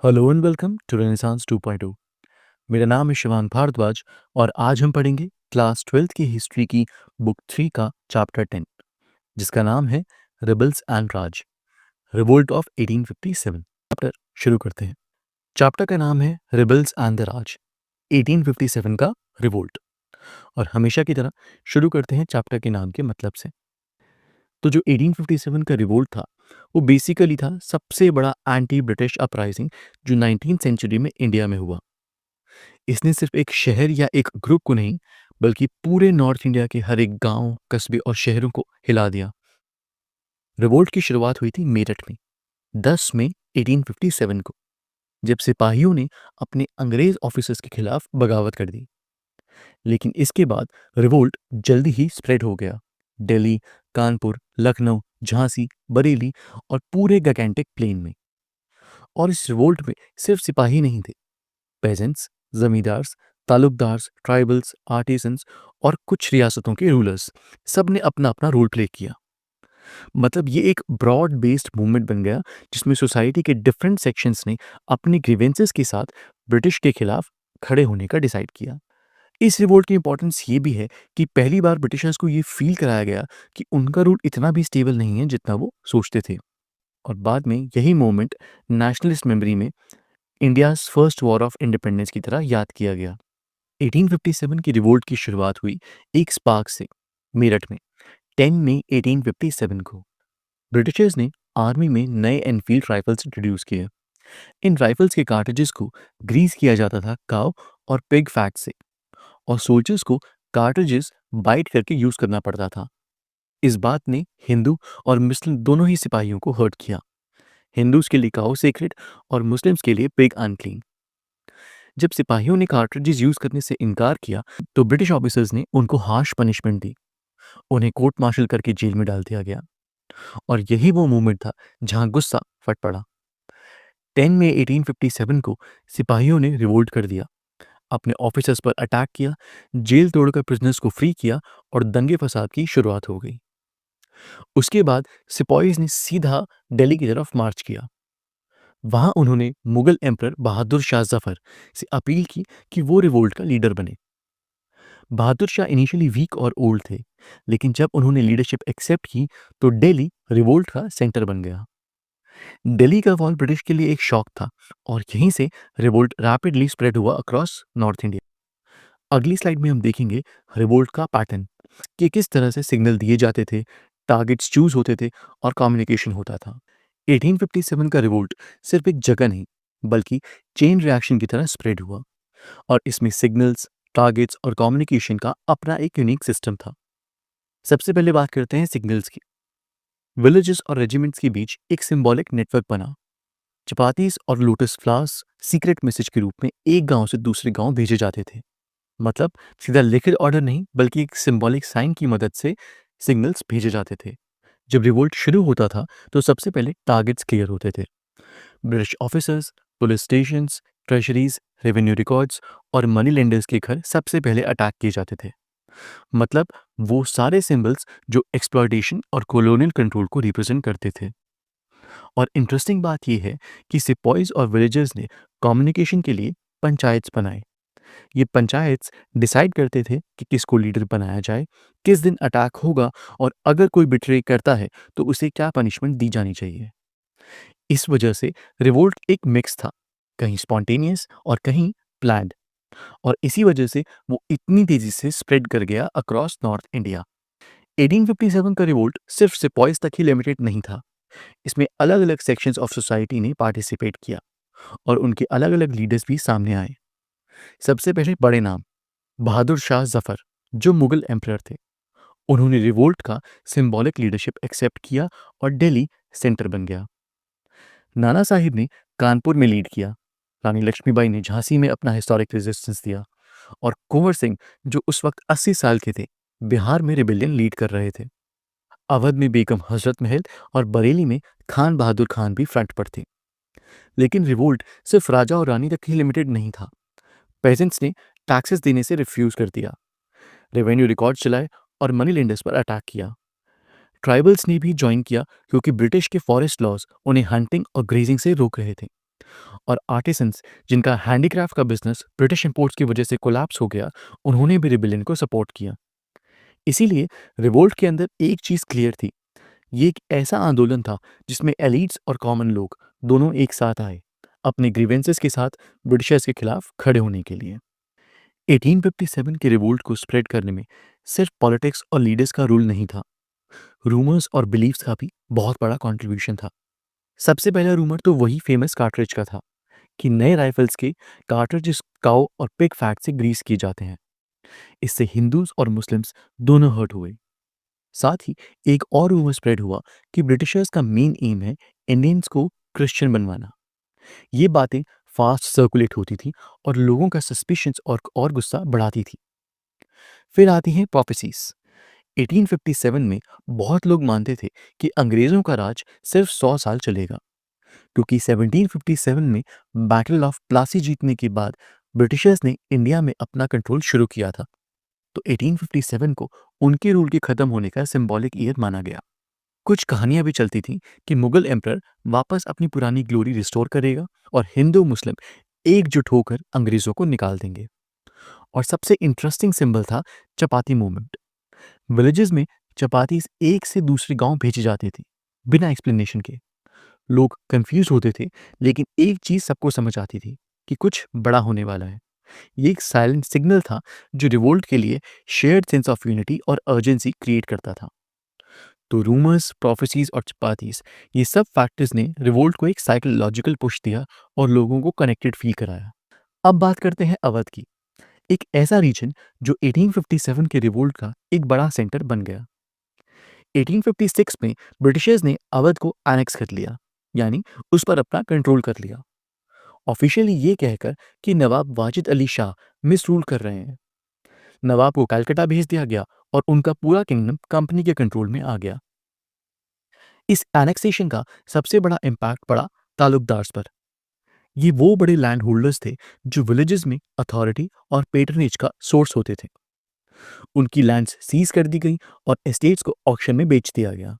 Hello and welcome to Renaissance 2.0। मेरा नाम है शिवांग भारद्वाज और आज हम पढ़ेंगे क्लास 12th की हिस्ट्री की बुक 3 का चैप्टर 10 जिसका नाम है rebels and Raj, revolt of 1857। Chapter शुरू करते हैं। चैप्टर का नाम है रिबल्स एंड द राज, 1857 का रिवोल्ट। और हमेशा की तरह शुरू करते हैं चैप्टर के नाम के मतलब से। तो जो 1857 का रिवोल्ट था वो बेसिकली था सबसे बड़ा एंटी ब्रिटिश अपराइजिंग जो 19th सेंचुरी में इंडिया में हुआ। इसने सिर्फ एक शहर या एक ग्रुप को नहीं बल्कि पूरे नॉर्थ इंडिया के हर एक गांव, कस्बे और शहरों को हिला दिया। रिवोल्ट की शुरुआत हुई थी मेरठ में 10 मई 1857 को, जब सिपाहियों ने अपने अंग्रेज ऑफिसर्स के खिलाफ बगावत कर दी। लेकिन इसके बाद रिवोल्ट जल्दी ही स्प्रेड हो गया। दिल्ली, कानपुर, लखनऊ, झांसी, बरेली और पूरे गैंगटॉक प्लेन में। और इस रिवोल्ट में सिर्फ सिपाही नहीं थे, pageants, zamindars, taluqdars, tribals, artisans और कुछ रियासतों के रूलर्स, सब ने अपना अपना रोल प्ले किया। मतलब ये एक ब्रॉड बेस्ड मूवमेंट बन गया जिसमें सोसाइटी के डिफरेंट सेक्शंस ने अपने ग्रीवेंसेस के साथ ब्रिटिश के खिलाफ खड़े होने का डिसाइड किया। इस रिवोल्ट की इंपॉर्टेंस ये भी है कि पहली बार ब्रिटिशर्स को ये फील कराया गया कि उनका रूल इतना भी स्टेबल नहीं है जितना वो सोचते थे। और बाद में यही मूवमेंट नेशनलिस्ट मेमोरी में India's first war of independence की तरह याद किया गया। 1857 की रिवोल्ट की शुरुआत हुई एक स्पार्क से मेरठ में 10 मई 1857 को। ब्रिटिशर्स ने आर्मी में नए एनफील्ड राइफल्स इंट्रोड्यूस किए। इन राइफल्स के कार्ट्रिजेस को ग्रीस किया जाता था काव और पिग फैट से, और सोल्जर्स को कार्ट्रिजेस बाइट करके यूज करना पड़ता था। इस बात ने हिंदू और मुस्लिम दोनों ही सिपाहियों को हर्ट किया। हिंदूज के लिए काउ सेक्रेड और मुस्लिम्स के लिए पिग अनक्लीन। जब सिपाहियों ने कार्ट्रिजेस यूज करने से इनकार किया तो ब्रिटिश ऑफिसर्स ने उनको हार्श पनिशमेंट दी। उन्हें कोर्ट मार्शल करके जेल में डाल दिया गया। और यही वो मूवमेंट था जहां गुस्सा फट पड़ा। 10 मई 1857 को सिपाहियों ने रिवोल्ट कर दिया, अपने ऑफिसर्स पर अटैक किया, जेल तोड़कर प्रिजनर्स को फ्री किया और दंगे फसाद की शुरुआत हो गई। उसके बाद सिपाहीज ने सीधा दिल्ली की तरफ मार्च किया। वहां उन्होंने मुगल एम्परर बहादुर शाह जफर से अपील की कि वो रिवोल्ट का लीडर बने। बहादुर शाह इनिशियली वीक और ओल्ड थे, लेकिन जब उन्होंने लीडरशिप एक्सेप्ट की तो दिल्ली रिवोल्ट का सेंटर बन गया। दिल्ली का फॉल ब्रिटिश के लिए एक शॉक था और यहीं से रिवोल्ट रैपिडली स्प्रेड हुआ अक्रॉस नॉर्थ इंडिया। अगली स्लाइड में हम देखेंगे रिवोल्ट का पैटर्न, कि किस तरह से सिग्नल दिए जाते थे, टारगेट्स चूज होते थे और कम्युनिकेशन होता था। 1857 का रिवोल्ट सिर्फ एक जगह नहीं बल्कि चेन रिएक्शन की तरह स्प्रेड हुआ, और इसमें सिग्नल्स, टारगेट्स और कम्युनिकेशन का अपना एक यूनिक सिस्टम था। सबसे पहले बात करते हैं सिग्नल्स की। विलेजेस और रेजिमेंट्स के बीच एक सिंबॉलिक नेटवर्क बना। चपातीस और लोटस फ्लावर्स सीक्रेट मैसेज के रूप में एक गांव से दूसरे गांव भेजे जाते थे। मतलब सीधा लिखित ऑर्डर नहीं बल्कि एक सिंबॉलिक साइन की मदद से सिग्नल्स भेजे जाते थे। जब रिवोल्ट शुरू होता था तो सबसे पहले टारगेट्स क्लियर होते थे। British officers, police stations, treasuries, revenue records और मनी लेंडर्स के घर सबसे पहले अटैक किए जाते थे। मतलब वो सारे सिंबल्स जो एक्सप्लॉयटेशन और कॉलोनियल कंट्रोल को रिप्रेजेंट करते थे। और इंटरेस्टिंग बात यह है कि सिपॉइज और विलेजर्स ने कम्युनिकेशन के लिए पंचायत्स बनाए। ये पंचायत्स डिसाइड करते थे कि किसको लीडर बनाया जाए, किस दिन अटैक होगा और अगर कोई बिट्रे करता है तो उसे क्या पनिशमेंट दी जानी चाहिए। इस वजह से रिवोल्ट एक मिक्स था, कहीं स्पॉन्टेनियस और कहीं प्लान्ड, और इसी वजह से वो इतनी तेजी से स्प्रेड कर गया अक्रॉस नॉर्थ इंडिया। 1857 का रिवोल्ट सिर्फ सिपॉइज तक ही लिमिटेड नहीं था। इसमें अलग अलग सेक्शंस ऑफ सोसाइटी ने पार्टिसिपेट किया और उनके अलग अलग लीडर्स भी सामने आए। सबसे पहले बड़े नाम, बहादुर शाह जफर जो मुगल एम्परर थे। उन्होंने रिवोल्ट का सिंबॉलिक लीडरशिप एक्सेप्ट किया और दिल्ली सेंटर बन गया। नाना साहिब ने कानपुर में लीड किया। रानी लक्ष्मीबाई ने झांसी में अपना हिस्टोरिक रेजिस्टेंस दिया। और कुंवर सिंह जो उस वक्त 80 साल के थे, बिहार में रिबेलियन लीड कर रहे थे। अवध में बेगम हजरत महल और बरेली में खान बहादुर खान भी फ्रंट पर थे। लेकिन रिवोल्ट सिर्फ राजा और रानी तक ही लिमिटेड नहीं था। पेजेंट्स ने टैक्सेस देने से रिफ्यूज कर दिया, रेवेन्यू रिकॉर्ड चलाए और मनी लेंडर्स पर अटैक किया। ट्राइबल्स ने भी ज्वाइन किया क्योंकि ब्रिटिश के फॉरेस्ट लॉज उन्हें हंटिंग और ग्रेजिंग से रोक रहे थे। और आर्टिसंस जिनका हैंडीक्राफ्ट का बिजनेस ब्रिटिश इंपोर्ट्स की वजह से कोलैप्स हो गया, उन्होंने भी रिबेलियन को सपोर्ट किया। इसीलिए रिवोल्ट के अंदर एक चीज़ क्लियर थी, ये एक ऐसा आंदोलन था जिसमें एलिट्स और कॉमन लोग दोनों एक साथ आए, अपने ग्रीवेंसेस के साथ ब्रिटिशर्स के खिलाफ खड़े होने के लिए। 1857 के रिवोल्ट को स्प्रेड करने में सिर्फ पॉलिटिक्स और लीडर्स का रोल नहीं था, रूमर्स और बिलीव्स का भी बहुत बड़ा कंट्रीब्यूशन था। सबसे पहला रूमर तो वही फेमस कार्ट्रिज का था कि नए राइफल्स के कार्ट्रिज काऊ और पिग फैट से ग्रीस किए जाते हैं। इससे हिंदूज और मुस्लिम्स दोनों हर्ट हुए। साथ ही एक और रूमर स्प्रेड हुआ कि ब्रिटिशर्स का मेन एम है इंडियंस को क्रिश्चियन बनवाना। ये बातें फास्ट सर्कुलेट होती थी और लोगों का सस्पिशंस और गुस्सा बढ़ाती थी। फिर आती हैं प्रोफेसीज। 1857 में बहुत लोग मानते थे कि अंग्रेजों का राज सिर्फ 100 साल चलेगा, क्योंकि 1757 में बैटल ऑफ प्लासी जीतने के बाद ब्रिटिशर्स ने इंडिया में अपना कंट्रोल शुरू किया था। तो 1857 को उनके रूल के खत्म होने का सिंबॉलिक ईयर माना गया। कुछ कहानियां भी चलती थीं कि मुगल एम्परर वापस अपनी पुरानी ग्लोरी रिस्टोर करेगा और हिंदू मुस्लिम एकजुट होकर अंग्रेजों को निकाल देंगे। और सबसे इंटरेस्टिंग सिंबल था चपाती मूवमेंट। विलेजेस में चपातीस एक से दूसरे गांव भेजी जाती थी बिना एक्सप्लेनेशन के। लोग कंफ्यूज होते थे, लेकिन एक चीज सबको समझ आती थी कि कुछ बड़ा होने वाला है। ये एक साइलेंट सिग्नल था जो रिवोल्ट के लिए शेयर्ड सेंस ऑफ यूनिटी और अर्जेंसी क्रिएट करता था। तो रूमर्स, प्रोफेसीज और चपातीस, ये सब फैक्टर्स ने रिवोल्ट को एक साइकोलॉजिकल पुश दिया और लोगों को कनेक्टेड फील कराया। अब बात करते हैं अवध की, एक ऐसा रीजन जो 1857 के रिवोल्ट का एक बड़ा सेंटर बन गया। 1856 में ब्रिटिशर्स ने अवध को एनेक्स कर लिया, यानी उस पर अपना कंट्रोल कर लिया, ऑफिशियली ये कहकर कि नवाब वाजिद अली शाह मिस रूल कर रहे हैं। नवाब को कलकत्ता भेज दिया गया और उनका पूरा किंगडम कंपनी के कंट्रोल में आ गया। इस एनेक्सेशन का सबसे बड़ा इम्पैक्ट पड़ा तालुकदार्स पर। ये वो बड़े लैंड होल्डर्स थे जो विलेजेस में अथॉरिटी और पेटरनेज का सोर्स होते थे। उनकी लैंड्स सीज कर दी गई और एस्टेट्स को ऑक्शन में बेच दिया गया।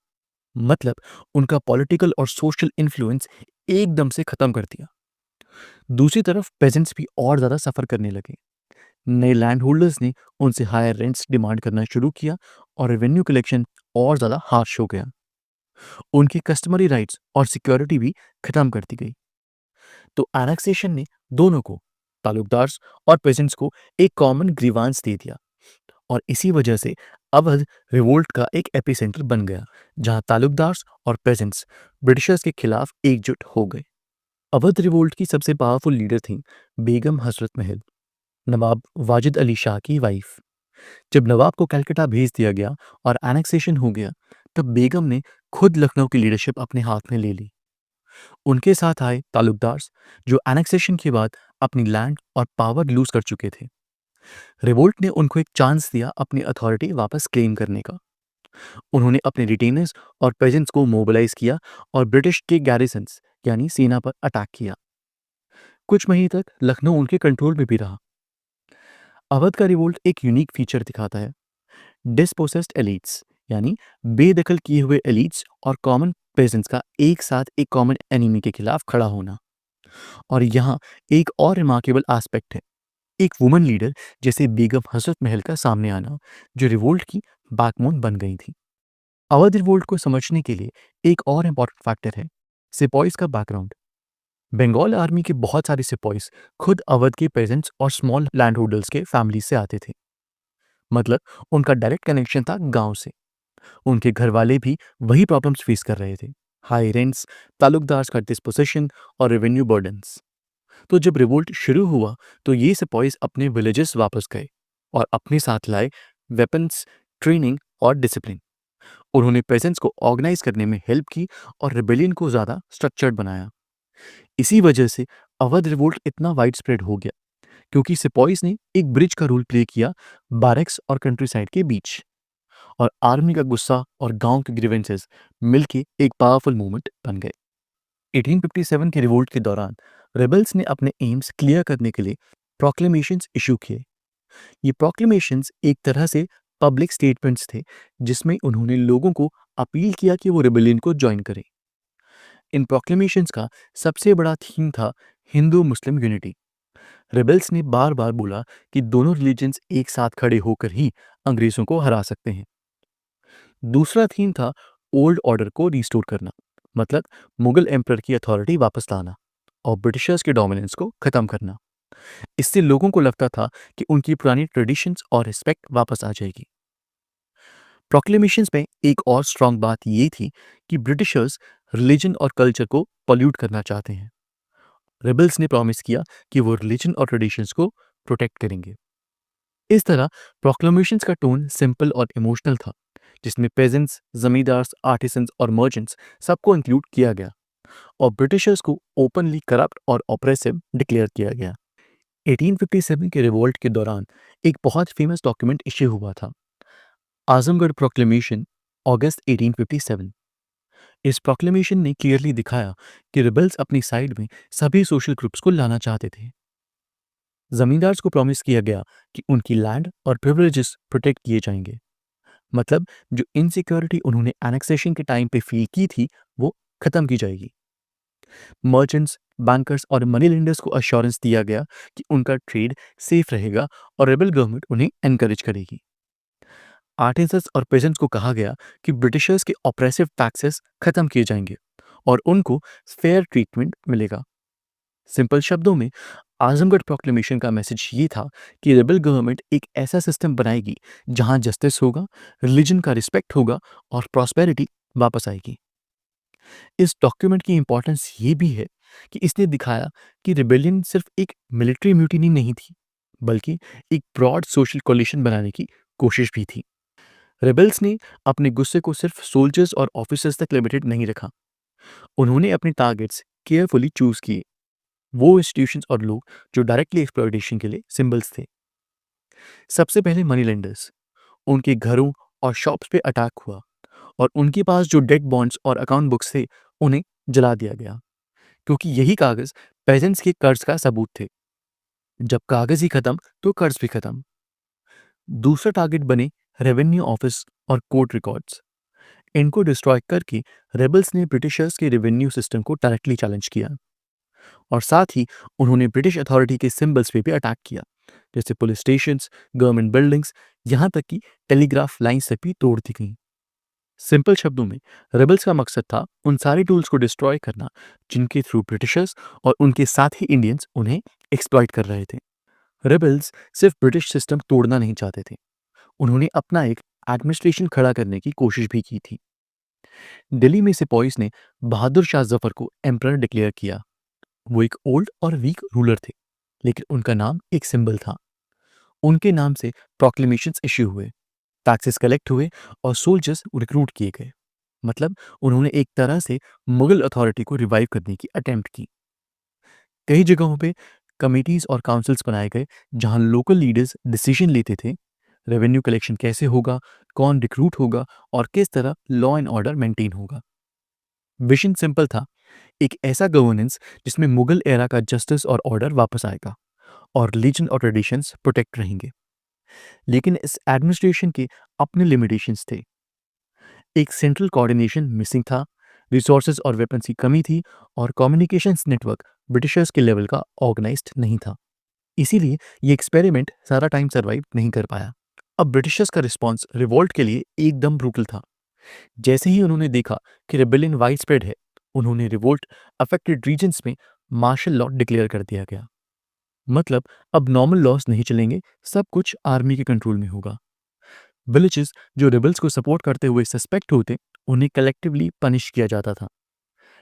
मतलब उनका पॉलिटिकल और सोशल इन्फ्लुएंस एकदम से खत्म कर दिया। दूसरी तरफ पेजेंट्स भी और ज्यादा सफर करने लगे। नए लैंड होल्डर्स ने उनसे हायर रेंट्स डिमांड करना शुरू किया और रेवेन्यू कलेक्शन और ज्यादा हार्श हो गया। उनके कस्टमरी राइट्स और सिक्योरिटी भी खत्म कर दी गई। तो एनेक्सेशन ने दोनों को, तालुकदार्स और पेजेंट्स को, एक कॉमन ग्रीवांस दे दिया और इसी वजह से अवध रिवोल्ट का एक एपिसेंटर बन गया, जहां तालुकदार्स और पेजेंट्स ब्रिटिशर्स के खिलाफ एकजुट हो गए। अवध रिवोल्ट की सबसे पावरफुल लीडर थी बेगम हजरत महल, नवाब वाजिद अली शाह की वाइफ। जब नवाब को कलकत्ता भेज दिया गया और एनेक्सेशन हो गया, तब बेगम ने खुद लखनऊ की लीडरशिप अपने हाथ में ले ली। उनके साथ आए तालुकदार्स, जो एनेक्सेशन के बाद अपनी लैंड और पावर लूज कर चुके थे। रिवोल्ट ने उनको एक चांस दिया अपनी अथॉरिटी वापस क्लेम करने का। उन्होंने अपने रिटेनर्स और पेजेंट्स को मोबिलाइज किया और ब्रिटिश के गैरिसन्स यानी सेना पर अटैक किया। कुछ महीने तक लखनऊ उनके कंट्रोल में भी रहा। अवध का रिवोल्ट एक यूनिक फीचर दिखाता है, डिस्पोसेस्ड एलिट्स यानी बेदखल किए हुए एलिट्स और कॉमन पेजेंट्स का एक साथ एक कॉमन एनिमी के खिलाफ खड़ा होना। और यहाँ एक और रिमार्केबल एस्पेक्ट है, एक वुमन लीडर जैसे बेगम हजरत महल का सामने आना, जो रिवोल्ट की बैकबोन बन गई थी। अवध रिवोल्ट को समझने के लिए एक और इम्पॉर्टेंट फैक्टर है, सिपॉइज का बैकग्राउंड। बंगाल आर्मी के बहुत सारे सिपॉइज खुद अवध के पेजेंट्स और स्मॉल लैंड होल्डर्स के फैमिली से आते थे। मतलब उनका डायरेक्ट कनेक्शन था गांव से। उनके घर वाले भी वही प्रॉब्लम्स फेस कर रहे थे, हाई रेंट्स, तालुकदार्स का डिस्पोजिशन और रेवेन्यू बर्डन्स। तो जब रिवोल्ट शुरू हुआ तो ये सिपॉइज अपने विलेजेस वापस गए और अपने साथ लाए वेपन्स, ट्रेनिंग और डिसिप्लिन। उन्होंने पेजेंट्स को ऑर्गेनाइज करने में हेल्प की और रिबेलियन को ज़्यादा स्ट्रक्चर्ड बनाया। इसी वजह से अवध रिवोल्ट इतना वाइड स्प्रेड हो गया, क्योंकि सिपॉइज ने एक ब्रिज का रोल प्ले किया बैरक्स और कंट्री साइड के बीच। और आर्मी का गुस्सा और गांव के ग्रीवेंसेस मिलके एक पावरफुल मूवमेंट बन गए। 1857 के रिवोल्ट के दौरान रेबल्स ने अपने एम्स क्लियर करने के लिए प्रोक्लेमेशंस इशू किए। ये प्रोक्लेमेशंस एक तरह से पब्लिक स्टेटमेंट्स थे, जिसमें उन्होंने लोगों को अपील किया कि वो रिबेलियन को ज्वाइन करें। इन प्रोक्लेमेशंस का सबसे बड़ा थीम था हिंदू मुस्लिम यूनिटी। रेबल्स ने बार बार बोला कि दोनों रिलीजन्स एक साथ खड़े होकर ही अंग्रेजों को हरा सकते हैं। दूसरा थीम था ओल्ड ऑर्डर को रिस्टोर करना, मतलब मुगल एम्परर की अथॉरिटी वापस लाना और ब्रिटिशर्स के डोमिनेंस को खत्म करना। इससे लोगों को लगता था कि उनकी पुरानी ट्रेडिशंस और रिस्पेक्ट वापस आ जाएगी। प्रोक्लेमेशंस में एक और स्ट्रांग बात ये थी कि ब्रिटिशर्स रिलीजन और कल्चर को पॉल्यूट करना चाहते हैं। रेबल्स ने प्रॉमिस किया कि वो रिलीजन और ट्रेडिशंस को प्रोटेक्ट करेंगे। इस तरह प्रोक्लेमेशंस का टोन सिंपल और इमोशनल था, जिसमें पेजेंट्स, जमींदार्स, आर्टिसंस और मर्चेंट्स सबको इंक्लूड किया गया और ब्रिटिशर्स को ओपनली करप्ट और ऑपरेसिव डिक्लेयर किया गया। 1857 के रिवोल्ट के दौरान एक बहुत फेमस डॉक्यूमेंट इश्यू हुआ था, आजमगढ़ प्रोक्लेमेशन, अगस्त 1857। इस प्रोक्लेमेशन ने क्लियरली दिखाया कि रिबल्स अपनी साइड में सभी सोशल ग्रुप्स को लाना चाहते थे। जमींदार्स को प्रॉमिस किया गया कि उनकी लैंड और प्रिविलेजेस प्रोटेक्ट किए जाएंगे, मतलब जो इनसिक्योरिटी उन्होंने एनेक्सेशन के टाइम पे फील की थी वो खत्म की जाएगी। मर्चेंट्स, बैंकर्स और मनी लेंडर्स को अश्योरेंस दिया गया कि उनका ट्रेड सेफ रहेगा और रेबल गवर्नमेंट उन्हें एनकरेज करेगी। आर्टिसंस और पेजेंट्स को कहा गया कि ब्रिटिशर्स के ऑपरेसिव टैक्सेस खत्म किए जाएंगे और उनको फेयर ट्रीटमेंट मिलेगा। सिंपल शब्दों में आजमगढ़ प्रोक्लेमेशन का मैसेज ये था कि रेबल गवर्नमेंट एक ऐसा सिस्टम बनाएगी जहां जस्टिस होगा, रिलीजन का रिस्पेक्ट होगा और प्रॉस्पेरिटी वापस आएगी। इस डॉक्यूमेंट की इंपॉर्टेंस ये भी है कि इसने दिखाया कि रिबेलियन सिर्फ एक मिलिट्री म्यूटिनी नहीं थी, बल्कि एक ब्रॉड सोशल कोलिशन बनाने की कोशिश भी थी। रेबल्स ने अपने गुस्से को सिर्फ सोल्जर्स और ऑफिसर्स तक लिमिटेड नहीं रखा। उन्होंने अपने टारगेट्स केयरफुली चूज किए, वो इंस्टीट्यूशंस और लोग जो डायरेक्टली एक्सप्लॉयटेशन के लिए सिंबल्स थे। सबसे पहले मनी लेंडर्स, उनके घरों और शॉप्स पे अटैक हुआ और उनके पास जो डेट बॉन्ड्स और अकाउंट बुक्स थे उन्हें जला दिया गया, क्योंकि यही कागज पेजेंट्स के कर्ज का सबूत थे। जब कागज ही खत्म तो कर्ज भी खत्म। दूसरा टारगेट बने रेवेन्यू ऑफिस और कोर्ट रिकॉर्ड्स। इनको डिस्ट्रॉय करके रेबल्स ने ब्रिटिशर्स के रेवेन्यू सिस्टम को डायरेक्टली चैलेंज किया और साथ ही उन्होंने ब्रिटिश अथॉरिटी के सिंबल्स पे भी अटैक किया, जैसे पुलिस स्टेशंस, गवर्नमेंट बिल्डिंग्स, यहाँ तक कि टेलीग्राफ लाइन्स तक भी तोड़ दी गई। सिंपल शब्दों में रेबल्स का मकसद था उन सारे टूल्स को डिस्ट्रॉय करना जिनके थ्रू ब्रिटिशर्स और उनके साथ ही इंडियंस उन्हें एक्सप्लॉइट कर रहे थे। रेबल्स सिर्फ ब्रिटिश सिस्टम तोड़ना नहीं चाहते थे, उन्होंने अपना एक एडमिनिस्ट्रेशन खड़ा करने की कोशिश भी की थी। दिल्ली में सिपॉइस ने बहादुर शाह जफर को एम्परर डिक्लेयर किया। वो एक ओल्ड और वीक रूलर थे, लेकिन उनका नाम एक सिंबल था। उनके नाम से प्रोक्लेमेशंस इश्यू हुए, टैक्सेस कलेक्ट हुए और सोल्जर्स रिक्रूट किए गए, मतलब उन्होंने एक तरह से मुगल अथॉरिटी को रिवाइव करने की अटेम्प्ट की। कई जगहों पे कमिटीज और काउंसिल्स बनाए गए जहां लोकल लीडर्स डिसीजन लेते थे, रेवेन्यू कलेक्शन कैसे होगा, कौन रिक्रूट होगा और किस तरह लॉ एंड ऑर्डर मेंटेन होगा। विजन सिंपल था, एक ऐसा गवर्नेंस जिसमें मुगल एरा का जस्टिस और ऑर्डर वापस आएगा और रिलीजन और ट्रेडिशंस प्रोटेक्ट रहेंगे। लेकिन इस एडमिनिस्ट्रेशन के अपने लिमिटेशंस थे। एक सेंट्रल कोऑर्डिनेशन मिसिंग था, रिसोर्सेज और वेपन्स की कमी थी और कम्युनिकेशंस नेटवर्क ब्रिटिशर्स के लेवल का ऑर्गेनाइज्ड नहीं था। इसीलिए ये एक्सपेरिमेंट सारा टाइम सर्वाइव नहीं कर पाया। अब ब्रिटिशर्स का रिस्पॉन्स रिवोल्ट के लिए एकदम ब्रूटल था। जैसे ही उन्होंने देखा कि रेबेलियन वाइड स्प्रेड है, उन्होंने रिवोल्ट अफेक्टेड रीजन्स में मार्शल लॉ डिक्लेयर कर दिया गया। मतलब अब नॉर्मल लॉस नहीं चलेंगे, सब कुछ आर्मी के कंट्रोल में होगा। विलेजेस जो रिबल्स को सपोर्ट करते हुए सस्पेक्ट होते, उन्हें कलेक्टिवली पनिश किया जाता था।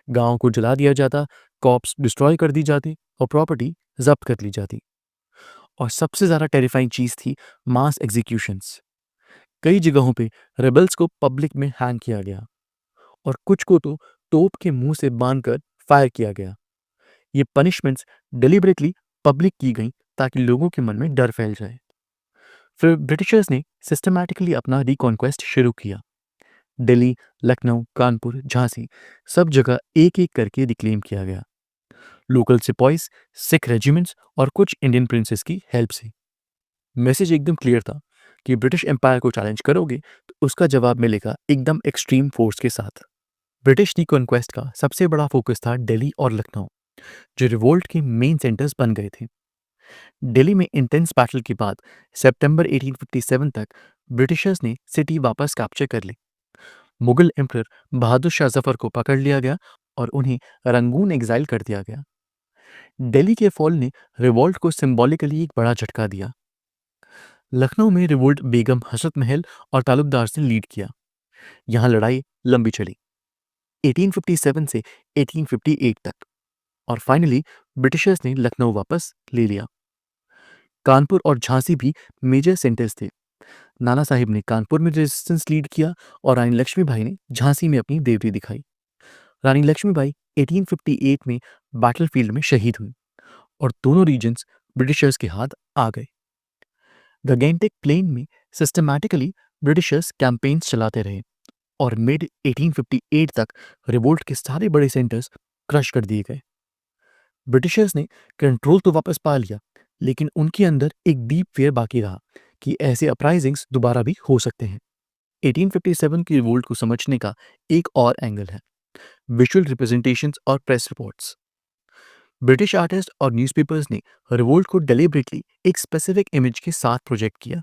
गांव को जला दिया जाता, कॉप्स डिस्ट्रॉय कर दी जाती और प्रॉपर्टी जब्त कर ली जाती। और सबसे ज्यादा टेरिफाइंग चीज थी मास एग्जीक्यूशंस। कई जगहों पे रेबल्स को पब्लिक में हैंग किया गया और कुछ को तो तोप के मुंह से बांधकर फायर किया गया। ये पनिशमेंट्स डिलिबरेटली पब्लिक की गई ताकि लोगों के मन में डर फैल जाए। फिर ब्रिटिशर्स ने सिस्टमैटिकली अपना रिकॉन्क्वेस्ट शुरू किया। दिल्ली, लखनऊ, कानपुर, झांसी, सब जगह एक एक करके रिक्लेम किया गया, लोकल सिपॉइस, सिख रेजिमेंट्स और कुछ इंडियन प्रिंसेस की हेल्प से। मैसेज एकदम क्लियर था कि ब्रिटिश एम्पायर को चैलेंज करोगे तो उसका जवाब मिलेगा एकदम एक्सट्रीम फोर्स के साथ। ब्रिटिश रिकॉन्क्वेस्ट का सबसे बड़ा फोकस था दिल्ली और लखनऊ, जो रिवोल्ट के मेन सेंटर्स बन गए थे। दिल्ली में इंटेंस बैटल के बाद सितंबर 1857 तक ब्रिटिशर्स ने सिटी वापस कैप्चर कर ली। मुगल एम्परर बहादुर शाह जफर को पकड़ लिया गया और उन्हें रंगून एग्जाइल कर दिया गया। दिल्ली के फॉल ने रिवोल्ट को सिंबॉलिकली एक बड़ा झटका दिया। लखनऊ में रिवोल्ट बेगम हसरत महल और तालुकदार ने लीड किया। यहाँ लड़ाई लंबी चली, 1857 से 1858 तक, और फाइनली ब्रिटिशर्स ने लखनऊ वापस ले लिया। कानपुर और झांसी भी मेजर सेंटर्स थे। नाना साहिब ने कानपुर में रेजिस्टेंस लीड किया और रानी लक्ष्मीबाई ने झांसी में अपनी देवरी दिखाई। रानी लक्ष्मीबाई 1858 में बैटलफील्ड में शहीद हुई और दोनों रीजन्स ब्रिटिशर्स के हाथ आ गए। गगनटेक प्लेन में सिस्टमैटिकली ब्रिटिशर्स कैंपेन्स चलाते रहे और मिड 1858 तक रिवोल्ट के सारे बड़े सेंटर्स क्रश कर दिए गए। ब्रिटिशर्स ने कंट्रोल तो वापस पा लिया, लेकिन उनके अंदर एक डीप फेयर बाकी रहा कि ऐसे अपराइजिंग्स दोबारा भी हो सकते हैं। 1857 की रिवोल्ट को समझने का एक और एंगल है विजुअल रिप्रेजेंटेशंस और प्रेस रिपोर्ट्स। ब्रिटिश आर्टिस्ट और न्यूज़पेपर्स ने रिवोल्ट को डेलिबरेटली एक स्पेसिफिक इमेज के साथ प्रोजेक्ट किया।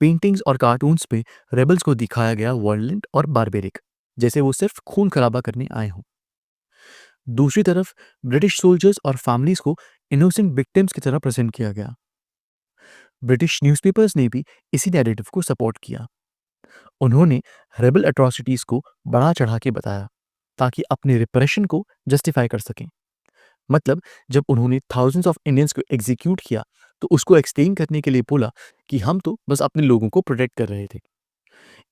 पेंटिंग्स और कार्टून्स में रेबल्स को दिखाया गया वायलेंट और बारबेरिक, जैसे वो सिर्फ खून खराबा करने आए हों। दूसरी तरफ ब्रिटिश सोल्जर्स और फैमिलीज को इनोसेंट विक्टिम्स की तरह प्रेजेंट किया गया। ब्रिटिश न्यूज़पेपर्स ने भी इसी नैरेटिव को सपोर्ट किया। उन्होंने रेबल एट्रॉसिटीज को बढ़ा चढ़ा के बताया ताकि अपने रिप्रेशन को जस्टिफाई कर सकें। मतलब जब उन्होंने थाउजेंड्स ऑफ इंडियंस को एग्जीक्यूट किया तो उसको एक्सप्लेन करने के लिए बोला कि हम तो बस अपने लोगों को प्रोटेक्ट कर रहे थे।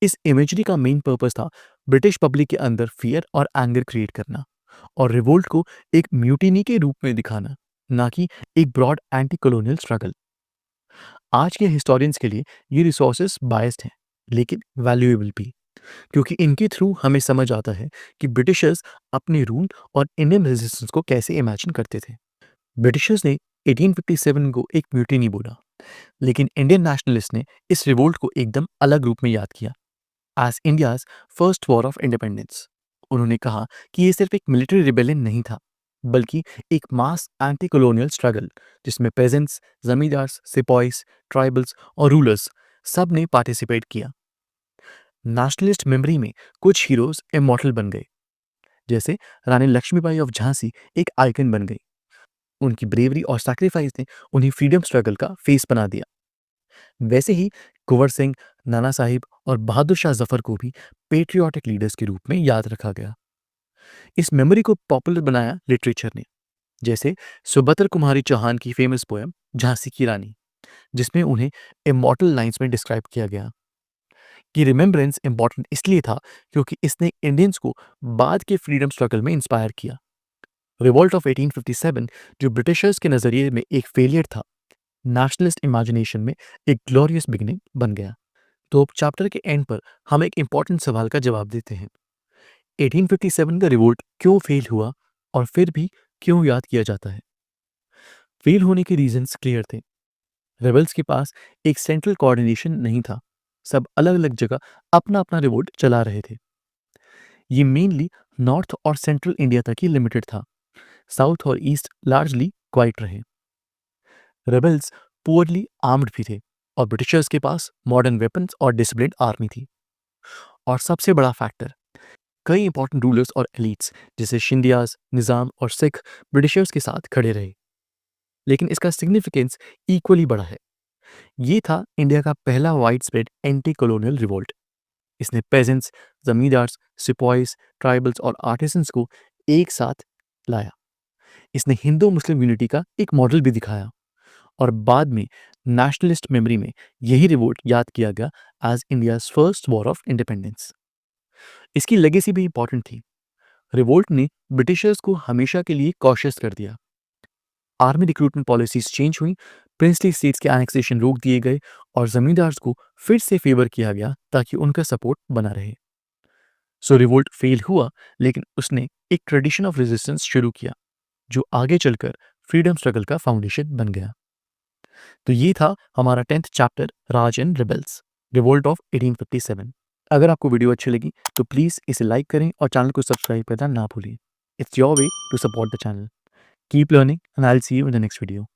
इस इमेजरी का मेन पर्पस था ब्रिटिश पब्लिक के अंदर फियर और एंगर क्रिएट करना और रिवोल्ट को एक म्यूटिनी के रूप में दिखाना, ना कि एक ब्रॉड एंटी कॉलोनियल स्ट्रगल। आज के हिस्टोरियंस के लिए ये रिसोर्सेज बायस्ड हैं, लेकिन वैल्यूएबल भी, क्योंकि इनके थ्रू हमें समझ आता है कि ब्रिटिशर्स अपने रूल और इंडियन रेजिस्टेंस को कैसे इमेजिन करते थे। ब्रिटिशर्स ने 1857 को एक म्यूटिनी बोला, लेकिन इंडियन नेशनलिस्ट ने इस रिवोल्ट को एकदम अलग रूप में याद किया as India's first war of independence. उन्होंने कहा कि ये सिर्फ एक मिलिट्री रिबेलियन नहीं था, बल्कि एक मास एंटी कॉलोनियल स्ट्रगल जिसमें पेजेंट्स, जमींदार्स, सिपॉइस, ट्राइबल्स और रूलर्स सब ने पार्टिसिपेट किया। नेशनलिस्ट मेमोरी में कुछ हीरोज इमॉर्टल बन गए, जैसे रानी लक्ष्मीबाई ऑफ झांसी एक आइकन बन गई। उनकी ब्रेवरी और सैक्रिफाइस ने उन्हें फ्रीडम स्ट्रगल का फेस बना दिया। वैसे ही कुंवर सिंह, नाना साहिब और बहादुर शाह जफर को भी पेट्रियाटिक लीडर्स के रूप में याद रखा गया। इस मेमोरी को पॉपुलर बनाया लिटरेचर ने, जैसे सुभद्र कुमारी चौहान की फेमस पोएम झांसी की रानी, जिसमें उन्हें इमॉर्टल लाइंस में डिस्क्राइब किया गया। कि रिमेम्बरेंस इंपॉर्टेंट इसलिए था क्योंकि इसने इंडियंस को बाद के फ्रीडम स्ट्रगल में इंस्पायर किया। रिवॉल्ट ऑफ 1857 जो ब्रिटिशर्स के नज़रिए में एक फेलियर था, नेशनलिस्ट इमेजिनेशन में एक ग्लोरियस बिगिनिंग बन गया। तो अब चैप्टर के एंड पर हम एक इंपॉर्टेंट सवाल का जवाब देते हैं। 1857 का रिवोल्ट क्यों फेल हुआ और फिर भी क्यों याद किया जाता है? फेल होने के रीजंस क्लियर थे। रेबल्स के पास एक सेंट्रल कोऑर्डिनेशन नहीं था, सब अलग अलग जगह अपना अपना रिवोल्ट चला रहे थे। ये मेनली नॉर्थ और सेंट्रल इंडिया तक ही लिमिटेड था, साउथ और ईस्ट लार्जली क्वाइट रहे। रेबल्स पुअरली आर्म्ड भी थे और ब्रिटिशर्स के पास मॉडर्न वेपन्स और डिसिप्लिन्ड आर्मी थी। और सबसे बड़ा फैक्टर, कई इंपॉर्टेंट रूलर्स और एलीट्स जैसे शिंदियाज, निज़ाम और सिख ब्रिटिशर्स के साथ खड़े रहे। लेकिन इसका सिग्निफिकेंस इक्वली बड़ा है। ये था इंडिया का पहला wide spread anti colonial revolt. इसने पेजेंट्स, जमींदार्स, सिपॉइस, ट्राइबल्स और आर्टिसंस को एक साथ लाया। इसने हिंदू मुस्लिम यूनिटी का एक मॉडल भी दिखाया और बाद में नेशनलिस्ट मेमोरी में यही रिवोल्ट याद किया गया as India's first war of independence. इसकी लेगेसी भी इंपॉर्टेंट थी। रिवोल्ट ने ब्रिटिशर्स को हमेशा के लिए कॉशियस कर दिया। आर्मी रिक्रूटमेंट पॉलिसीज चेंज हुई, प्रिंसली स्टेट्स के एनेक्सेशन रोक दिए गए और जमींदार्स को फिर से फेवर किया गया ताकि उनका सपोर्ट बना रहे। सो रिवोल्ट फेल हुआ, लेकिन उसने एक ट्रेडिशन ऑफ रेजिस्टेंस शुरू किया जो आगे चलकर फ्रीडम स्ट्रगल का फाउंडेशन बन गया। तो ये था हमारा 10th chapter Raj and rebels, revolt of 1857। अगर आपको वीडियो अच्छी लगी तो प्लीज़ इसे लाइक करें और चैनल को सब्सक्राइब करना ना भूलिए। It's your way to support the channel. Keep learning, and I'll see you in the next video.